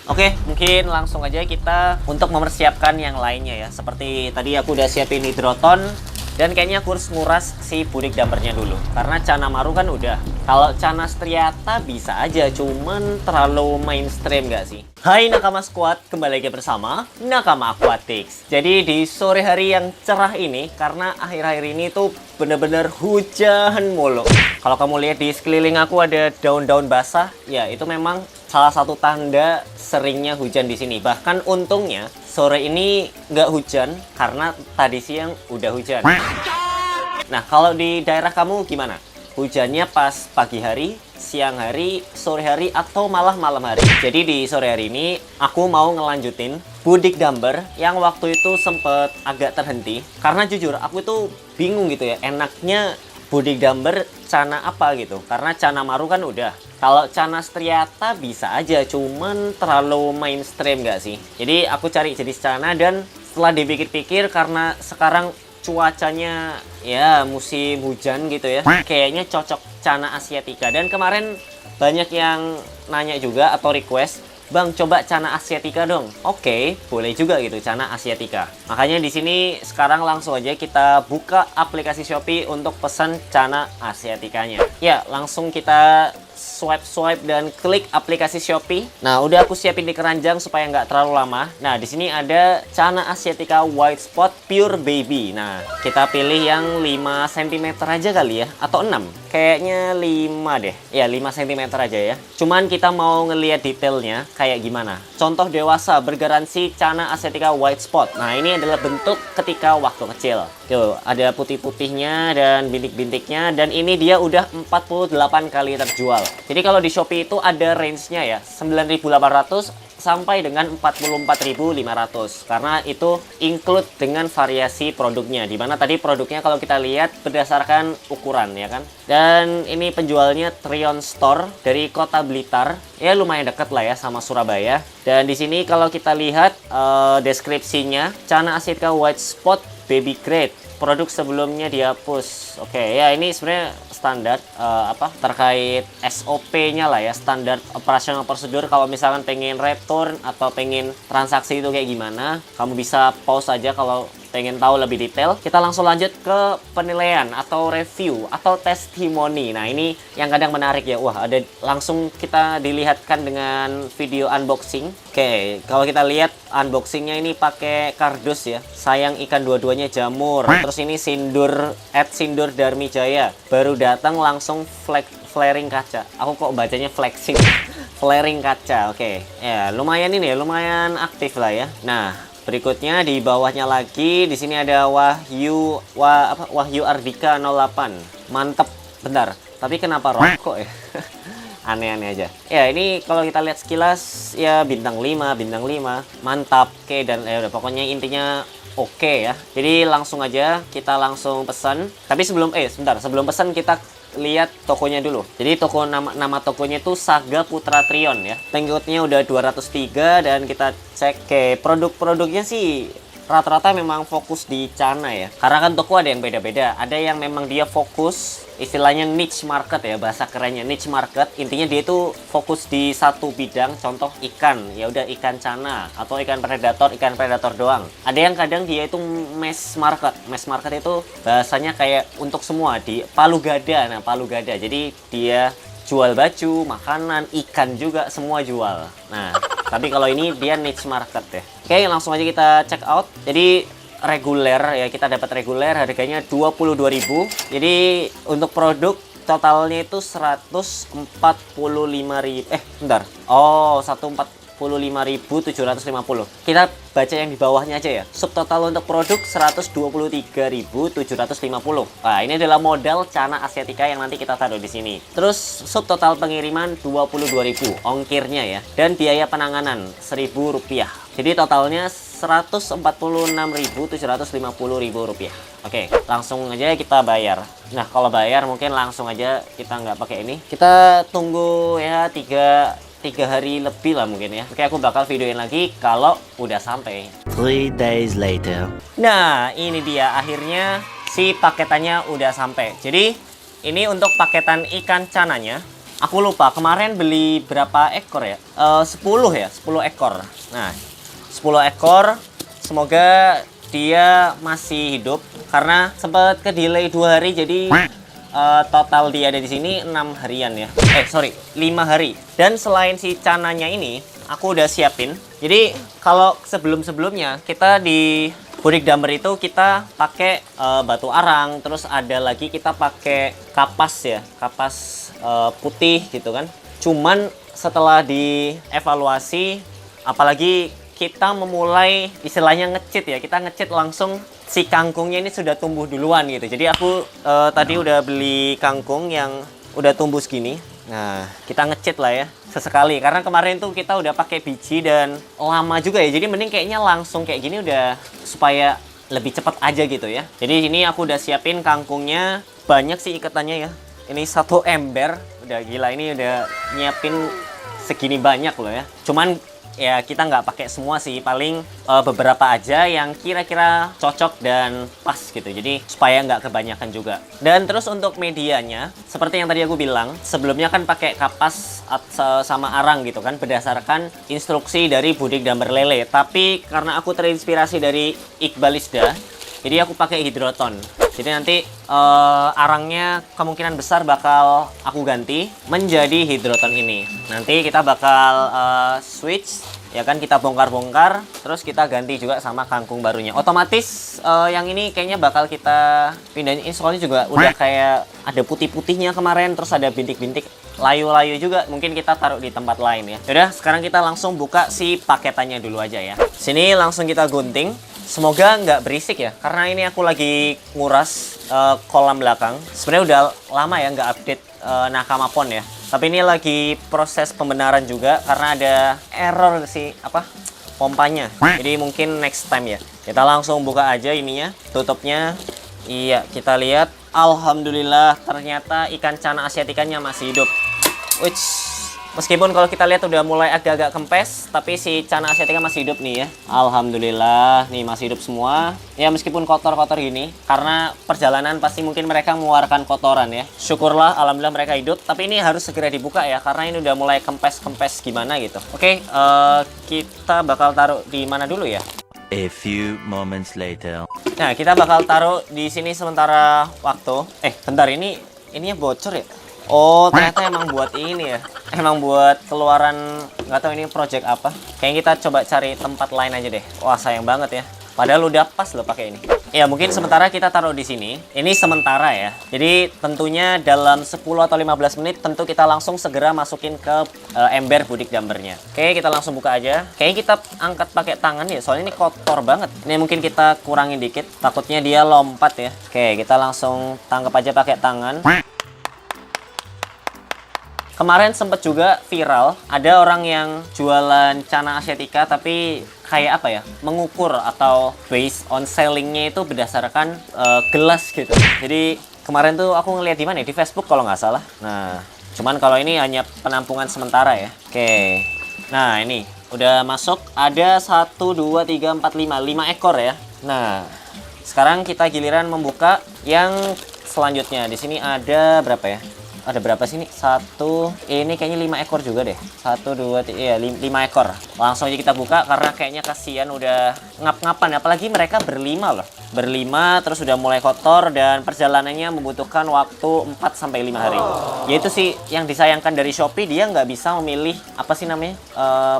Oke, mungkin langsung aja kita untuk mempersiapkan yang lainnya ya. Seperti tadi aku udah siapin hidroton. Dan kayaknya aku harus nguras si budik dampernya dulu. Karena Cana Maru kan udah. Kalau Cana Striata bisa aja, cuman terlalu mainstream gak sih? Hai Nakama Squad, kembali lagi bersama Nakama Aquatics. Jadi di sore hari yang cerah ini, karena akhir-akhir ini tuh bener-bener hujan mulu. Kalau kamu lihat di sekeliling aku ada daun-daun basah, ya itu memang salah satu tanda seringnya hujan di sini. Bahkan untungnya sore ini nggak hujan karena tadi siang udah hujan. Nah, kalau di daerah kamu gimana? Hujannya pas pagi hari, siang hari, sore hari, atau malah malam hari? Jadi di sore hari ini aku mau ngelanjutin budik damber yang waktu itu sempet agak terhenti. Karena jujur aku itu bingung gitu ya, enaknya budik damber Cana apa gitu. Karena Cana Maru kan udah. Kalau Cana Striata bisa aja, cuman terlalu mainstream gak sih? Jadi aku cari jenis Cana dan setelah dipikir-pikir karena sekarang cuacanya ya musim hujan gitu ya, kayaknya cocok Cana Asiatica. Dan kemarin banyak yang nanya juga atau request, Bang, coba Cana Asiatica dong. Oke, boleh juga gitu Cana Asiatica. Makanya di sini sekarang langsung aja kita buka aplikasi Shopee untuk pesan Cana Asiaticanya. Ya, langsung kita swipe dan klik aplikasi Shopee. Nah, udah aku siapin di keranjang supaya nggak terlalu lama. Nah, di sini ada Cana Asiatica White Spot Pure Baby. Nah, kita pilih yang 5 cm aja kali ya, atau 6. Kayaknya 5 deh. Ya, 5 cm aja ya. Cuman kita mau ngelihat detailnya kayak gimana. Contoh dewasa bergaransi Cana Asiatica White Spot. Nah, ini adalah bentuk ketika waktu kecil. Tuh, ada putih-putihnya dan bintik-bintiknya, dan ini dia udah 48 kali terjual. Jadi kalau di Shopee itu ada range-nya ya, 9.800 sampai dengan 44.500. Karena itu include dengan variasi produknya. Dimana tadi produknya kalau kita lihat berdasarkan ukuran ya kan. Dan ini penjualnya Trion Store dari Kota Blitar. Ya lumayan dekat lah ya sama Surabaya. Dan di sini kalau kita lihat deskripsinya, Cana Asiatica White Spot Baby Grade. Produk sebelumnya dihapus. Oke, ya ini sebenarnya standar terkait SOP-nya lah ya, standar operasional prosedur. Kalau misalkan pengen return atau pengen transaksi itu kayak gimana, kamu bisa pause aja kalau pengen tahu lebih detail. Kita langsung lanjut ke penilaian atau review atau testimoni. Nah, ini yang kadang menarik ya. Wah, ada langsung kita dilihatkan dengan video unboxing. Oke, kalau kita lihat unboxingnya ini pakai kardus ya. Sayang ikan dua-duanya jamur. Terus ini sindur @sindur Darmi Jaya. Baru datang langsung flaring kaca. Aku kok bacanya flexing. Flaring kaca. Oke. Ya, lumayan ini ya, lumayan aktif lah ya. Nah, berikutnya di bawahnya lagi di sini ada Wahyu Ardika 08. Mantep. Bentar. Tapi kenapa rokok ya? Aneh-aneh aja. Ya, ini kalau kita lihat sekilas ya bintang 5, bintang 5. Mantap. Oke, dan ya udah pokoknya intinya oke ya. Jadi langsung aja kita langsung pesan. Tapi sebelum sebelum pesan kita lihat tokonya dulu. Jadi nama tokonya itu Saga Putra Trion ya. Pengikutnya udah 203 dan kita cek ke produk-produknya sih rata-rata memang fokus di Cana ya. Karena kan toko ada yang beda-beda. Ada yang memang dia fokus istilahnya niche market ya, bahasa kerennya niche market. Intinya dia itu fokus di satu bidang, contoh ikan. Ya udah ikan Cana atau ikan predator doang. Ada yang kadang dia itu mass market. Mass market itu bahasanya kayak untuk semua di Palu Gada. Nah, Palu Gada. Jadi dia jual baju, makanan, ikan juga semua jual. Nah, tapi kalau ini dia niche market ya. Oke, langsung aja kita check out. Jadi reguler ya, kita dapat reguler harganya 22.000. Jadi untuk produk totalnya itu 145.000. Oh, 145.750. Kita baca yang di bawahnya aja ya. Subtotal untuk produk 123.750. Nah, ini adalah modal Cana Asiatica yang nanti kita taruh di sini. Terus subtotal pengiriman 22.000 ongkirnya ya. Dan biaya penanganan Rp1.000. Jadi totalnya Rp146.750.000. Oke, langsung aja kita bayar. Nah, kalau bayar mungkin langsung aja kita nggak pakai ini. Kita tunggu ya 3 hari lebih lah mungkin ya. Oke, aku bakal videoin lagi kalau udah sampai. 3 days later. Nah, ini dia akhirnya si paketannya udah sampai. Jadi ini untuk paketan ikan cananya. Aku lupa kemarin beli berapa ekor ya? 10 ya, 10 ekor. Nah, 10 ekor. Semoga dia masih hidup karena sempat ke delay 2 hari, jadi total dia ada di sini 6 harian ya. 5 hari. Dan selain si cananya ini, aku udah siapin. Jadi kalau sebelum-sebelumnya kita di Budik Damber itu kita pakai batu arang, terus ada lagi kita pakai kapas ya, kapas putih gitu kan. Cuman setelah dievaluasi, apalagi kita memulai istilahnya nge-cheat ya, kita nge-cheat langsung si kangkungnya ini sudah tumbuh duluan gitu. Jadi aku tadi udah beli kangkung yang udah tumbuh segini. Nah, kita nge-cheat lah ya sesekali, karena kemarin tuh kita udah pakai biji dan lama juga ya. Jadi mending kayaknya langsung kayak gini udah, supaya lebih cepat aja gitu ya. Jadi ini aku udah siapin kangkungnya, banyak sih ikatannya ya. Ini 1 ember, udah gila, ini udah nyiapin segini banyak loh ya. Cuman ya kita nggak pakai semua sih, paling beberapa aja yang kira-kira cocok dan pas gitu, jadi supaya nggak kebanyakan juga. Dan terus untuk medianya, seperti yang tadi aku bilang, sebelumnya kan pakai kapas sama arang gitu kan, berdasarkan instruksi dari Budik Damber Lele. Tapi karena aku terinspirasi dari Iqbal Isda, jadi aku pakai hidroton. Jadi nanti arangnya kemungkinan besar bakal aku ganti menjadi hidroton ini. Nanti kita bakal switch, ya kan, kita bongkar-bongkar, terus kita ganti juga sama kangkung barunya. Otomatis yang ini kayaknya bakal kita pindahin. Ini soalnya juga udah kayak ada putih-putihnya kemarin, terus ada bintik-bintik layu-layu juga. Mungkin kita taruh di tempat lain ya. Yaudah, sekarang kita langsung buka si paketannya dulu aja ya. Sini langsung kita gunting. Semoga nggak berisik ya, karena ini aku lagi nguras kolam belakang. Sebenarnya udah lama ya nggak update Nakama Pond ya. Tapi ini lagi proses pembenaran juga karena ada error sih pompanya. Jadi mungkin next time ya. Kita langsung buka aja ininya, tutupnya. Iya, kita lihat. Alhamdulillah, ternyata ikan cana asiaticanya masih hidup. Wih. Meskipun kalau kita lihat udah mulai agak-agak kempes, tapi si cana asiatica masih hidup nih ya. Alhamdulillah, nih masih hidup semua. Ya meskipun kotor-kotor gini, karena perjalanan pasti mungkin mereka mengeluarkan kotoran ya. Syukurlah, alhamdulillah mereka hidup. Tapi ini harus segera dibuka ya, karena ini udah mulai kempes-kempes gimana gitu. Oke, kita bakal taruh di mana dulu ya? A few moments later. Nah, kita bakal taruh di sini sementara waktu. Bentar, ininya bocor ya? Oh, ternyata emang buat ini ya. Emang buat keluaran, nggak tahu ini project apa. Kayaknya kita coba cari tempat lain aja deh. Wah, sayang banget ya. Padahal udah pas loh pakai ini. Ya, mungkin sementara kita taruh di sini. Ini sementara ya. Jadi tentunya dalam 10 atau 15 menit tentu kita langsung segera masukin ke ember Budik Dambernya. Oke, kita langsung buka aja. Kayaknya kita angkat pakai tangan ya, soalnya ini kotor banget. Ini mungkin kita kurangin dikit, takutnya dia lompat ya. Oke, kita langsung tangkap aja pakai tangan. Kemarin sempet juga viral, ada orang yang jualan cana asiatica tapi kayak apa ya, mengukur atau based on sellingnya itu berdasarkan gelas gitu. Jadi kemarin tuh aku ngeliat di mana ya, di Facebook kalau nggak salah. Nah, cuman kalau ini hanya penampungan sementara ya. Oke, nah ini udah masuk, ada 1, 2, 3, 4, 5 ekor ya. Nah, sekarang kita giliran membuka yang selanjutnya. Di sini ada berapa ya? Ada berapa sini? 1, ini kayaknya 5 ekor juga deh. 1, 2, 3, iya 5 ekor. Langsung aja kita buka karena kayaknya kasihan udah ngap-ngapan. Apalagi mereka berlima loh. Berlima terus udah mulai kotor dan perjalanannya membutuhkan waktu 4-5 hari. Yaitu sih yang disayangkan dari Shopee, dia nggak bisa memilih apa sih namanya,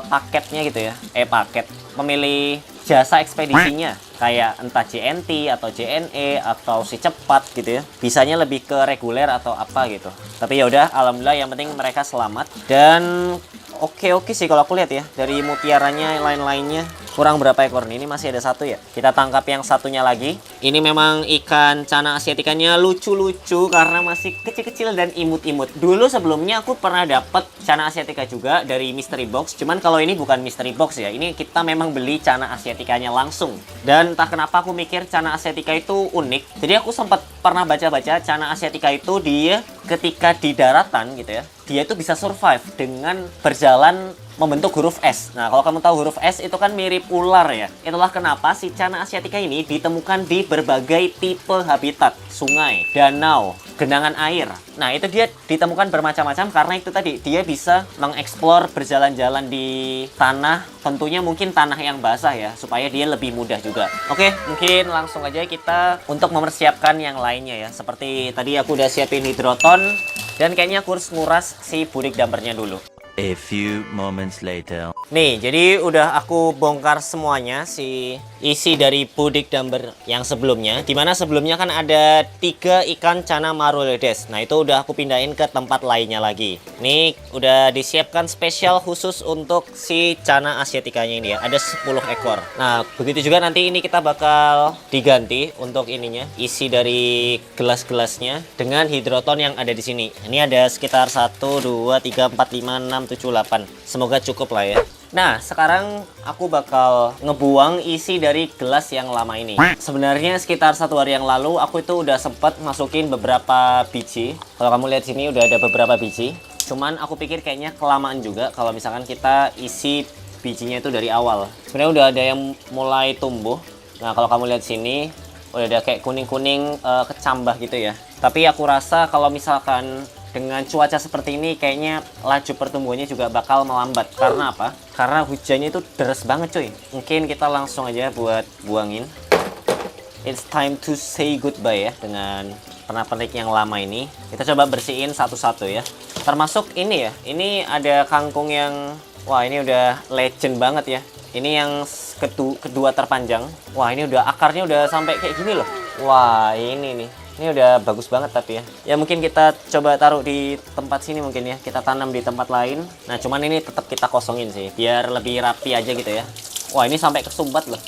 paketnya gitu ya. Paket. Memilih jasa ekspedisinya. Kayak entah JNT atau JNE atau si cepat gitu ya. Bisanya lebih ke reguler atau apa gitu. Tapi ya udah, alhamdulillah yang penting mereka selamat. Dan oke sih kalau aku lihat ya, dari mutiaranya lain-lainnya. Kurang berapa ekor nih? Ini masih ada 1 ya. Kita tangkap yang satunya lagi. Ini memang ikan cana asiaticanya lucu-lucu karena masih kecil-kecil dan imut-imut. Dulu sebelumnya aku pernah dapat cana asiatica juga dari mystery box. Cuman kalau ini bukan mystery box ya. Ini kita memang beli cana asiaticanya langsung. Dan entah kenapa aku mikir cana asiatica itu unik. Jadi aku sempat pernah baca-baca cana asiatica itu dia ketika di daratan gitu ya, dia itu bisa survive dengan berjalan membentuk huruf S. Nah, kalau kamu tahu huruf S itu kan mirip ular ya. Itulah kenapa si Channa asiatica ini ditemukan di berbagai tipe habitat, sungai, danau, genangan air. Nah, itu dia ditemukan bermacam-macam karena itu tadi dia bisa mengeksplor berjalan-jalan di tanah, tentunya mungkin tanah yang basah ya, supaya dia lebih mudah juga. Oke, mungkin langsung aja kita untuk mempersiapkan yang lainnya ya. Seperti tadi aku udah siapin hidroton dan kayaknya aku harus nguras si budik dampernya dulu. A few moments later. Nih, jadi udah aku bongkar semuanya si isi dari budik damper yang sebelumnya. Dimana sebelumnya kan ada 3 ikan Channa Marulades. Nah, itu udah aku pindahin ke tempat lainnya lagi. Nih, udah disiapkan spesial khusus untuk si Channa asiaticanya ini ya. Ada 10 ekor. Nah, begitu juga nanti ini kita bakal diganti untuk ininya. Isi dari gelas-gelasnya dengan hidroton yang ada di sini. Ini ada sekitar 1, 2, 3, 4, 5, 6, 7, 8. Semoga cukup lah ya. Nah, sekarang aku bakal ngebuang isi dari gelas yang lama ini. Sebenarnya sekitar 1 hari yang lalu aku itu udah sempat masukin beberapa biji. Kalau kamu lihat sini udah ada beberapa biji. Cuman aku pikir kayaknya kelamaan juga kalau misalkan kita isi bijinya itu dari awal. Sebenarnya udah ada yang mulai tumbuh. Nah, kalau kamu lihat sini udah ada kayak kuning-kuning kecambah gitu ya. Tapi aku rasa kalau misalkan dengan cuaca seperti ini kayaknya laju pertumbuhannya juga bakal melambat. Karena apa? Karena hujannya itu deras banget cuy. Mungkin kita langsung aja buat buangin. It's time to say goodbye ya dengan pernak-pernik yang lama ini. Kita coba bersihin satu-satu ya. Termasuk ini ya. Ini ada kangkung yang wah, ini udah legend banget ya. Ini yang kedua terpanjang. Wah, ini udah akarnya udah sampai kayak gini loh. Wah, ini nih. Ini udah bagus banget tapi ya. Ya mungkin kita coba taruh di tempat sini mungkin ya. Kita tanam di tempat lain. Nah, cuman ini tetap kita kosongin sih. Biar lebih rapi aja gitu ya. Wah, ini sampai kesumbat loh.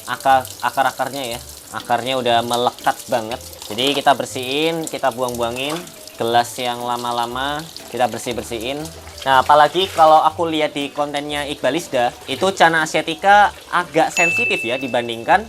Akar-akarnya ya. Akarnya udah melekat banget. Jadi kita bersihin, kita buang-buangin. Gelas yang lama-lama kita bersih-bersihin. Nah, apalagi kalau aku lihat di kontennya Iqbalisda, itu Channa asiatica agak sensitif ya dibandingkan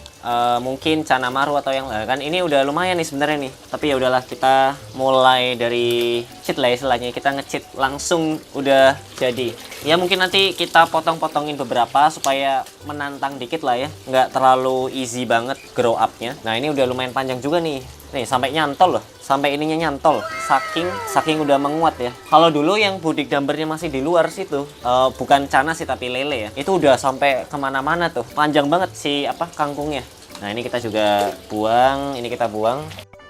mungkin Channa Maru atau yang lain. Kan ini udah lumayan nih sebenarnya nih. Tapi ya udahlah, kita mulai dari cheat lah istilahnya. Kita nge-cheat langsung udah jadi. Ya mungkin nanti kita potong-potongin beberapa supaya menantang dikit lah ya. Nggak terlalu easy banget grow up-nya. Nah, ini udah lumayan panjang juga nih. Nih, sampai nyantol loh. Sampai ininya nyantol. Saking udah menguat ya. Kalau dulu yang budik dampernya masih di luar situ, bukan Channa sih tapi lele ya. Itu udah sampai kemana-mana tuh. Panjang banget si kangkungnya. Nah, ini kita juga buang. Ini kita buang.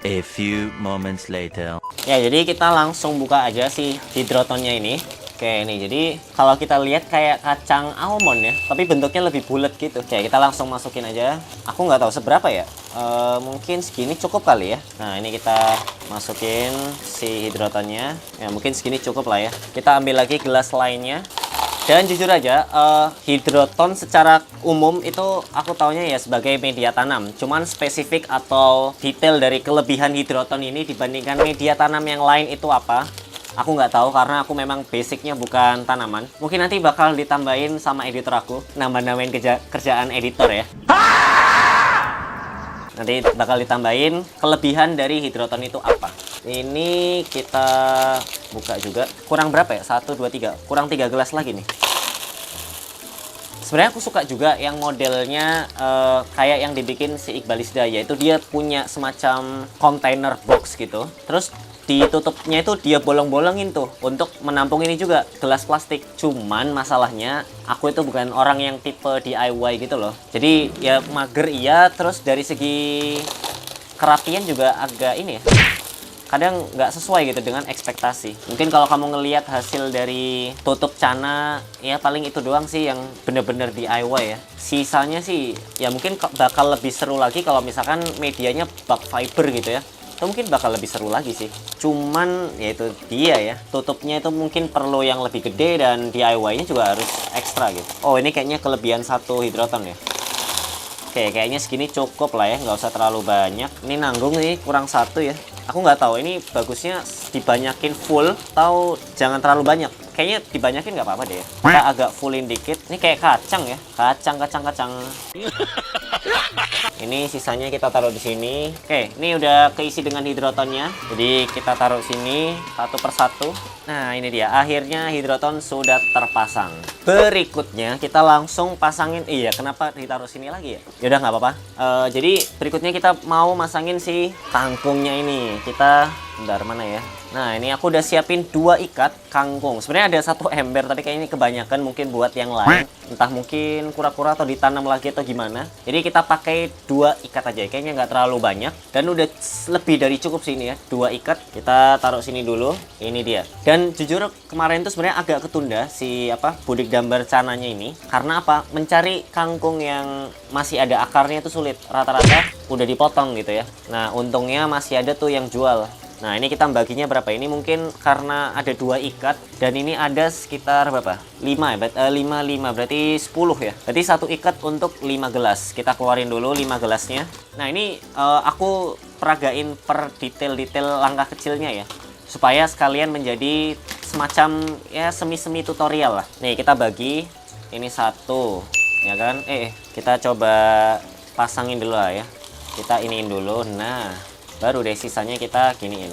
A few moments later. Ya, jadi kita langsung buka aja si hidrotonnya ini. Oke, nih jadi kalau kita lihat kayak kacang almond ya, tapi bentuknya lebih bulat gitu. Oke, kita langsung masukin aja. Aku nggak tahu seberapa ya. Mungkin segini cukup kali ya. Nah, ini kita masukin si hidrotonnya. Ya, mungkin segini cukup lah ya. Kita ambil lagi gelas lainnya. Dan jujur aja, hidroton secara umum itu aku taunya ya sebagai media tanam. Cuman spesifik atau detail dari kelebihan hidroton ini dibandingkan media tanam yang lain itu apa? Aku nggak tahu karena aku memang basicnya bukan tanaman. Mungkin nanti bakal ditambahin sama editor aku, nambah-nambahin kerjaan editor ya. Nanti bakal ditambahin kelebihan dari hidroton itu apa. Ini kita buka juga. Kurang berapa ya? 1, 2, 3. Kurang 3 gelas lagi nih. Sebenarnya aku suka juga yang modelnya kayak yang dibikin si Iqbalisda, yaitu dia punya semacam container box gitu. Terus ditutupnya itu dia bolong-bolongin tuh untuk menampung ini juga gelas plastik. Cuman masalahnya aku itu bukan orang yang tipe DIY gitu loh. Jadi ya mager iya, terus dari segi kerapian juga agak ini ya. Kadang nggak sesuai gitu dengan ekspektasi. Mungkin kalau kamu ngelihat hasil dari tutup Channa, ya paling itu doang sih yang bener-bener DIY ya. Sisanya sih ya mungkin bakal lebih seru lagi kalau misalkan medianya bag fiber gitu ya. Itu mungkin bakal lebih seru lagi sih. Cuman ya itu dia ya, tutupnya itu mungkin perlu yang lebih gede dan DIY-nya juga harus ekstra gitu. Oh, ini kayaknya kelebihan 1 hidroton ya. Oke, kayaknya segini cukup lah ya, nggak usah terlalu banyak. Ini nanggung nih, kurang 1 ya. Aku nggak tahu ini bagusnya dibanyakin full atau jangan terlalu banyak. Kayaknya dibanyakin nggak apa-apa deh ya. Kita agak fullin dikit. Ini kayak kacang ya, kacang. Ini sisanya kita taruh di sini. Oke, ini udah keisi dengan hidrotonnya. Jadi kita taruh sini satu persatu. Nah, ini dia. Akhirnya hidroton sudah terpasang. Berikutnya kita langsung pasangin. Iya, kenapa ditaruh sini lagi ya? Yaudah nggak apa-apa. Jadi berikutnya kita mau masangin si kangkungnya ini. Kita bentar, mana ya? Nah, ini aku udah siapin 2 ikat kangkung. Sebenarnya ada 1 ember, tapi kayaknya ini kebanyakan mungkin buat yang lain. Entah mungkin kura-kura atau ditanam lagi atau gimana. Jadi kita pakai 2 ikat aja. Kayaknya nggak terlalu banyak. Dan udah lebih dari cukup sini ya. 2 ikat. Kita taruh sini dulu. Ini dia. Dan jujur kemarin tuh sebenarnya agak ketunda si budik dambar cananya ini. Karena apa? Mencari kangkung yang masih ada akarnya itu sulit. Rata-rata udah dipotong gitu ya. Nah, untungnya masih ada tuh yang jual. Nah, ini kita baginya berapa? Ini mungkin karena ada 2 ikat dan ini ada sekitar berapa? 5 ya? 5 berarti 10 ya. Berarti 1 ikat untuk 5 gelas. Kita keluarin dulu 5 gelasnya. Nah, ini aku peragain per detail-detail langkah kecilnya ya. Supaya sekalian menjadi semacam ya semi-semi tutorial lah. Nih, kita bagi ini 1, ya kan? Kita coba pasangin dulu lah ya. Kita iniin dulu. Nah, baru deh sisanya kita giniin.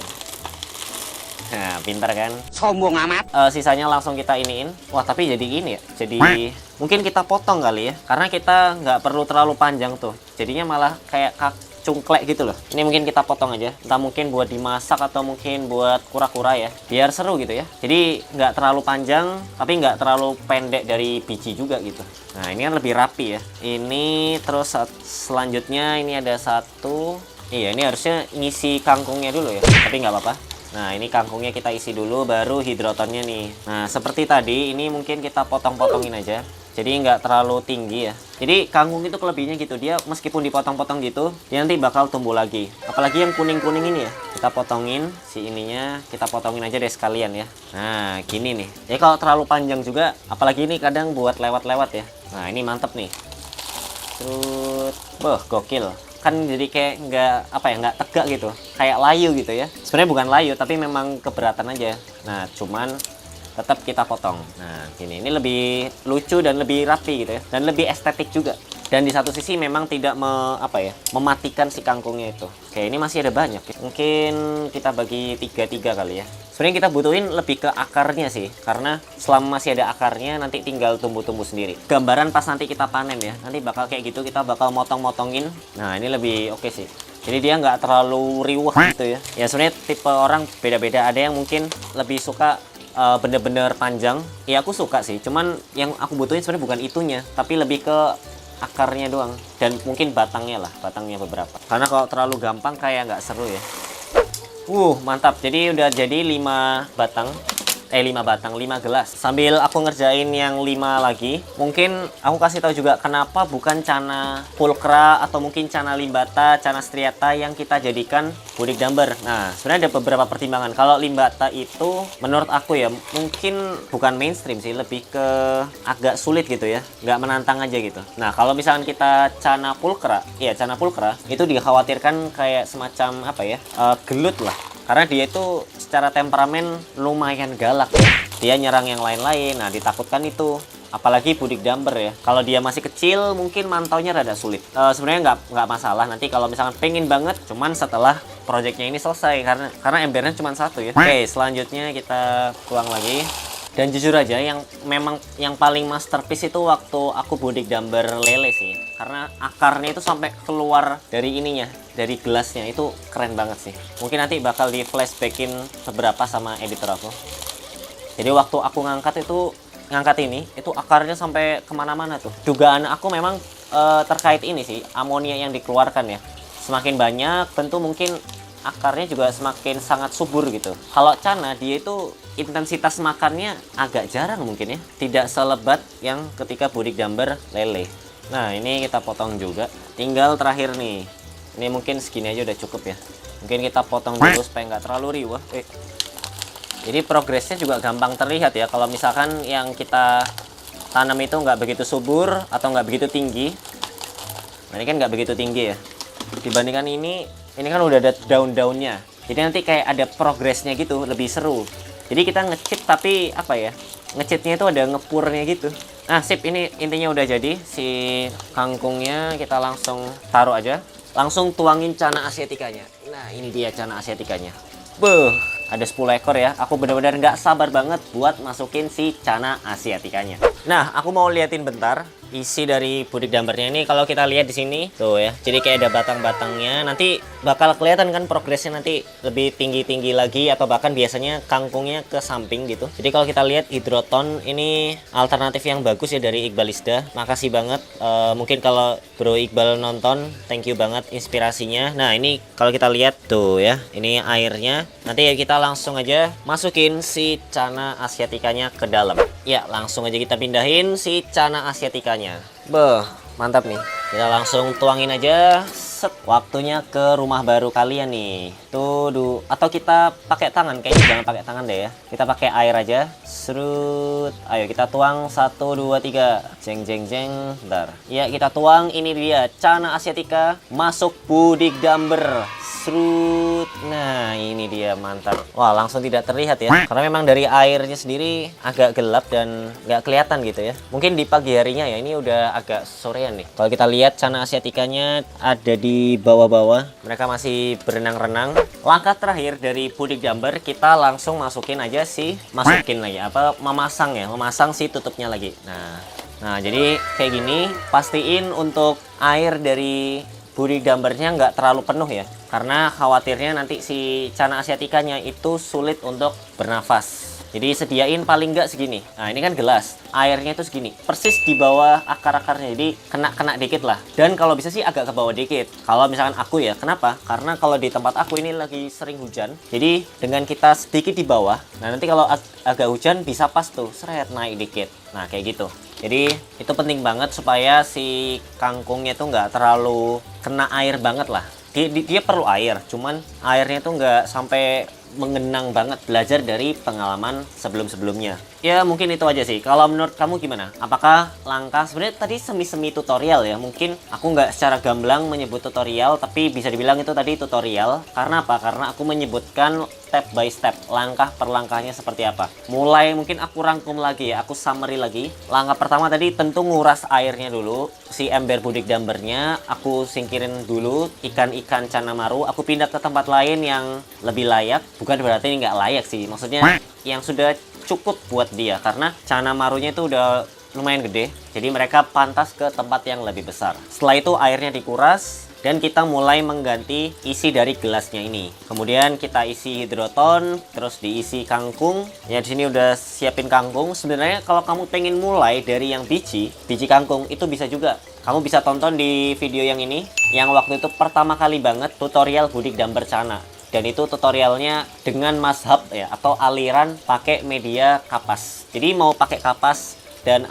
Nah, pintar kan? Sombong amat. Sisanya langsung kita iniin. Wah, tapi jadi ini ya. Jadi mungkin kita potong kali ya. Karena kita nggak perlu terlalu panjang tuh. Jadinya malah kayak cungklek gitu loh. Ini mungkin kita potong aja. Entah mungkin buat dimasak atau mungkin buat kura-kura ya. Biar seru gitu ya. Jadi nggak terlalu panjang, tapi nggak terlalu pendek dari biji juga gitu. Nah, ini kan lebih rapi ya. Ini terus selanjutnya ini ada 1. Iya, ini harusnya ngisi kangkungnya dulu ya, tapi nggak apa-apa. Nah, ini kangkungnya kita isi dulu, baru hidrotonnya nih. Nah, seperti tadi, ini mungkin kita potong-potongin aja. Jadi nggak terlalu tinggi ya. Jadi kangkung itu kelebihannya gitu, dia meskipun dipotong-potong gitu, dia nanti bakal tumbuh lagi. Apalagi yang kuning-kuning ini ya, kita potongin si ininya, kita potongin aja deh sekalian ya. Nah, gini nih. Ya kalau terlalu panjang juga, apalagi ini kadang buat lewat-lewat ya. Nah, ini mantep nih. Terus, gokil. Kan jadi kayak nggak tegak gitu, kayak layu gitu ya. Sebenarnya bukan layu, tapi memang keberatan aja. Nah, cuman tetap kita potong. Nah, ini lebih lucu dan lebih rapi gitu ya, dan lebih estetik juga. Dan di satu sisi memang tidak mematikan si kangkungnya itu. Oke, ini masih ada banyak. Mungkin kita bagi 3 kali ya. Sebenarnya kita butuhin lebih ke akarnya sih, karena selama masih ada akarnya nanti tinggal tumbuh-tumbuh sendiri. Gambaran pas nanti kita panen ya, nanti bakal kayak gitu, kita bakal motong-motongin. Nah, ini lebih oke sih. Jadi dia nggak terlalu riuh gitu ya. Ya sebenarnya tipe orang beda-beda. Ada yang mungkin lebih suka bener-bener panjang. Ya aku suka sih, cuman yang aku butuhin sebenarnya bukan itunya, tapi lebih ke akarnya doang. Dan mungkin batangnya beberapa. Karena kalau terlalu gampang kayak nggak seru ya. Mantap. Jadi udah jadi 5 batang. 5 gelas. Sambil aku ngerjain yang 5 lagi, mungkin aku kasih tahu juga kenapa bukan cana pulkra atau mungkin cana limbata, cana striata yang kita jadikan budik dambar. Nah, sebenarnya ada beberapa pertimbangan. Kalau limbata itu menurut aku ya mungkin bukan mainstream sih, lebih ke agak sulit gitu ya, nggak menantang aja gitu. Nah, kalau misalkan kita cana pulkra itu dikhawatirkan kayak semacam gelut lah. Karena dia itu secara temperamen lumayan galak ya. Dia nyerang yang lain-lain. Nah, ditakutkan itu. Apalagi budik dambar ya. Kalau dia masih kecil, mungkin mantaunya rada sulit. Sebenarnya nggak masalah. Nanti kalau misalkan pengen banget, cuman setelah proyeknya ini selesai. Karena embernya cuma 1 ya. Oke, selanjutnya kita tuang lagi. Dan jujur aja, yang paling masterpiece itu waktu aku budik dambar lele sih. Karena akarnya itu sampai keluar dari ininya, dari gelasnya, itu keren banget sih. Mungkin nanti bakal di flashbackin beberapa sama editor aku. Jadi waktu aku ngangkat ini, itu akarnya sampai kemana-mana tuh. Dugaan aku memang terkait ini sih, amonia yang dikeluarkan ya. Semakin banyak, tentu mungkin akarnya juga semakin sangat subur gitu. Kalau cana, dia itu intensitas makannya agak jarang mungkin ya. Tidak selebat yang ketika budik dambar lele. Nah, ini kita potong juga. Tinggal terakhir nih. Ini mungkin segini aja udah cukup ya. Mungkin kita potong dulu supaya nggak terlalu riwah. Jadi progresnya juga gampang terlihat ya. Kalau misalkan yang kita tanam itu nggak begitu subur atau nggak begitu tinggi. Nah, ini kan nggak begitu tinggi ya. Dibandingkan ini kan udah ada daun-daunnya. Jadi nanti kayak ada progresnya gitu, lebih seru. Jadi kita nge-cheat tapi ngecitnya itu ada ngepurnya gitu. Nah, sip, ini intinya udah jadi. Si kangkungnya kita langsung taruh aja. Langsung tuangin cana asiaticanya. Nah, ini dia cana asiaticanya. Beuh, ada 10 ekor ya. Aku benar-benar nggak sabar banget buat masukin si cana asiaticanya. Nah, aku mau liatin bentar isi dari budik dampernya ini. Kalau kita lihat di sini tuh ya, jadi kayak ada batang-batangnya. Nanti bakal kelihatan kan progresnya nanti lebih tinggi-tinggi lagi, atau bahkan biasanya kangkungnya ke samping gitu. Jadi kalau kita lihat hidroton ini alternatif yang bagus ya dari Iqbalisda. Makasih banget. Mungkin kalau Bro Iqbal nonton, thank you banget inspirasinya. Nah, ini kalau kita lihat tuh ya, ini airnya. Nanti ya kita langsung aja masukin si cana asiaticanya ke dalam. Ya, langsung aja kita pindahin si cana asiaticanya. Beuh, mantap nih. Kita langsung tuangin aja. Set, waktunya ke rumah baru kalian nih. Tuh, atau kita pakai tangan, kayaknya jangan pakai tangan deh ya. Kita pakai air aja. Serut. Ayo kita tuang 1 2 3. Jeng jeng jeng. Bentar. Ya, kita tuang, ini dia cana asiatica masuk budik damber. Serut. Nah, ini dia, mantap. Wah, langsung tidak terlihat ya. Karena memang dari airnya sendiri agak gelap dan nggak kelihatan gitu ya. Mungkin di pagi harinya ya, ini udah agak sorean nih. Kalau kita lihat cana asiaticanya ada di bawah-bawah. Mereka masih berenang-renang. Langkah terakhir dari budik damber, kita langsung masukin aja masukin lagi apa, memasang si tutupnya lagi. Nah, jadi kayak gini, pastiin untuk air dari budik dambernya nggak terlalu penuh ya, karena khawatirnya nanti si cana asiaticanya itu sulit untuk bernafas. Jadi sediain paling nggak segini. Nah, ini kan gelas, airnya itu segini, persis di bawah akar-akarnya, jadi kena dikit lah. Dan kalau bisa sih agak ke bawah dikit. Kalau misalkan aku ya, kenapa? Karena kalau di tempat aku ini lagi sering hujan, jadi dengan kita sedikit di bawah, nah nanti kalau agak hujan bisa pas tuh, seret naik dikit. Nah, kayak gitu. Jadi itu penting banget supaya si kangkungnya tuh nggak terlalu kena air banget lah. Dia perlu air, cuman airnya tuh nggak sampai mengenang banget. Belajar dari pengalaman sebelum-sebelumnya. Ya, mungkin itu aja sih. Kalau menurut kamu gimana? Apakah langkah, sebenarnya tadi semi-semi tutorial ya, mungkin aku nggak secara gamblang menyebut tutorial, tapi bisa dibilang itu tadi tutorial. Karena apa? Karena aku menyebutkan step by step, langkah per langkahnya seperti apa. Mulai, mungkin aku rangkum lagi ya, aku summary lagi. Langkah pertama tadi tentu nguras airnya dulu. Si ember budik dambernya aku singkirin dulu, ikan-ikan cana maru aku pindah ke tempat lain yang lebih layak. Bukan berarti ini nggak layak sih, maksudnya yang sudah cukup buat dia, karena cana marunya itu udah lumayan gede, jadi mereka pantas ke tempat yang lebih besar. Setelah itu airnya dikuras dan kita mulai mengganti isi dari gelasnya ini. Kemudian kita isi hidroton, terus diisi kangkung. Ya, di sini udah siapin kangkung. Sebenarnya kalau kamu pengen mulai dari yang biji kangkung itu bisa juga. Kamu bisa tonton di video yang ini, yang waktu itu pertama kali banget tutorial budik damber cana. Dan itu tutorialnya dengan mazhab ya, atau aliran pakai media kapas. Jadi mau pakai kapas dan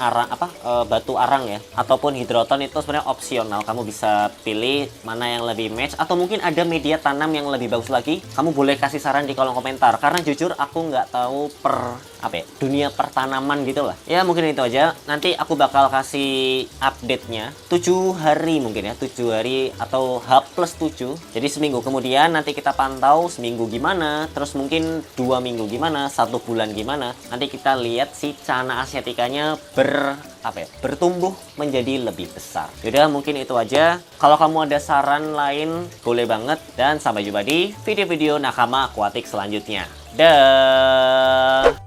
batu arang ya, ataupun hidroton itu sebenarnya opsional. Kamu bisa pilih mana yang lebih match, atau mungkin ada media tanam yang lebih bagus lagi. Kamu boleh kasih saran di kolom komentar, karena jujur aku nggak tahu dunia pertanaman gitu lah. Ya, mungkin itu aja. Nanti aku bakal kasih update-nya 7 hari mungkin ya, 7 hari atau H+7. Jadi seminggu kemudian nanti kita pantau seminggu gimana, terus mungkin 2 minggu gimana, 1 bulan gimana. Nanti kita lihat si cana asiaticanya bertumbuh menjadi lebih besar. Yaudah, mungkin itu aja. Kalau kamu ada saran lain boleh banget, dan sampai jumpa di video-video nakama akuatik selanjutnya. Dah.